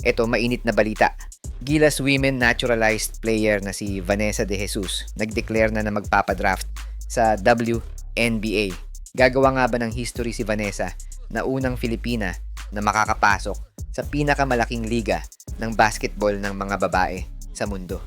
Eto, mainit na balita. Gilas Women naturalized player na si Vanessa De Jesus nag-declare na magpapadraft sa WNBA. Gagawa nga ba ng history si Vanessa na unang Filipina na makakapasok sa pinakamalaking liga ng basketball ng mga babae sa mundo?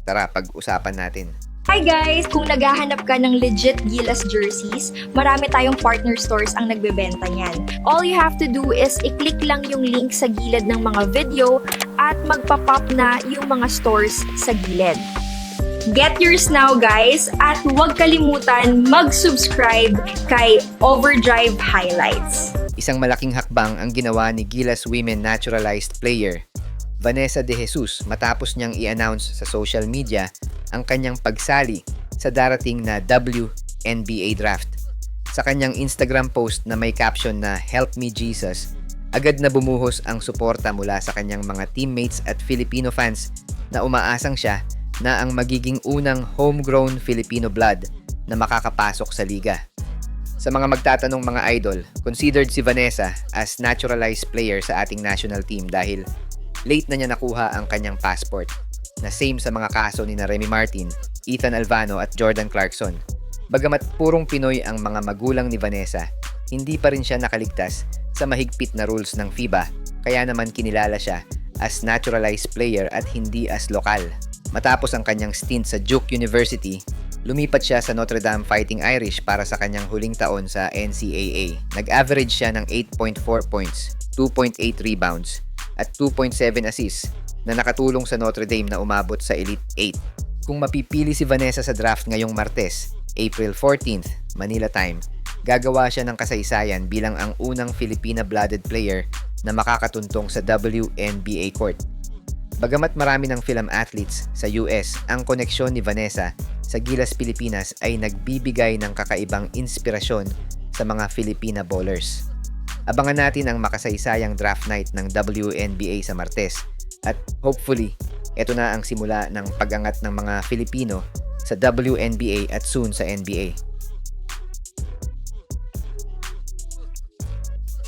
Tara, pag-usapan natin. Hi guys! Kung naghahanap ka ng legit Gilas jerseys, marami tayong partner stores ang nagbebenta niyan. All you have to do is i-click lang yung link sa gilid ng mga video at magpa-pop na yung mga stores sa gilid. Get yours now guys at huwag kalimutan mag-subscribe kay Overdrive Highlights. Isang malaking hakbang ang ginawa ni Gilas Women naturalized player Vanessa De Jesus matapos niyang i-announce sa social media ang kanyang pagsali sa darating na WNBA draft. Sa kanyang Instagram post na may caption na "Help me Jesus", agad na bumuhos ang suporta mula sa kanyang mga teammates at Filipino fans na umaasang siya na ang magiging unang homegrown Filipino blood na makakapasok sa liga. Sa mga magtatanong mga idol, considered si Vanessa as naturalized player sa ating national team dahil late na niya nakuha ang kanyang passport na same sa mga kaso ni Remy Martin, Ethan Alvano at Jordan Clarkson. Bagamat purong Pinoy ang mga magulang ni Vanessa, hindi pa rin siya nakaligtas sa mahigpit na rules ng FIBA, kaya naman kinilala siya as naturalized player at hindi as lokal. Matapos ang kanyang stint sa Duke University, lumipat siya sa Notre Dame Fighting Irish para sa kanyang huling taon sa NCAA. Nag-average siya ng 8.4 points, 2.8 rebounds, at 2.7 assists na nakatulong sa Notre Dame na umabot sa Elite 8. Kung mapipili si Vanessa sa draft ngayong Martes, April 14th, Manila time, gagawa siya ng kasaysayan bilang ang unang Filipina-blooded player na makakatuntong sa WNBA court. Bagamat marami ng film athletes sa US, ang koneksyon ni Vanessa sa Gilas Pilipinas ay nagbibigay ng kakaibang inspirasyon sa mga Filipina ballers. Abangan natin ang makasaysayang draft night ng WNBA sa Martes at hopefully, ito na ang simula ng pag-angat ng mga Filipino sa WNBA at soon sa NBA.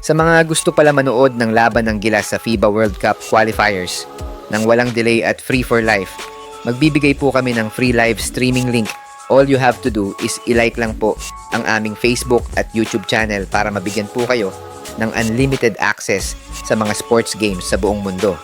Sa mga gusto pala manood ng laban ng Gilas sa FIBA World Cup qualifiers nang walang delay at free for life, magbibigay po kami ng free live streaming link. All you have to do is i-like lang po ang aming Facebook at YouTube channel para mabigyan po kayo ng unlimited access sa mga sports games sa buong mundo.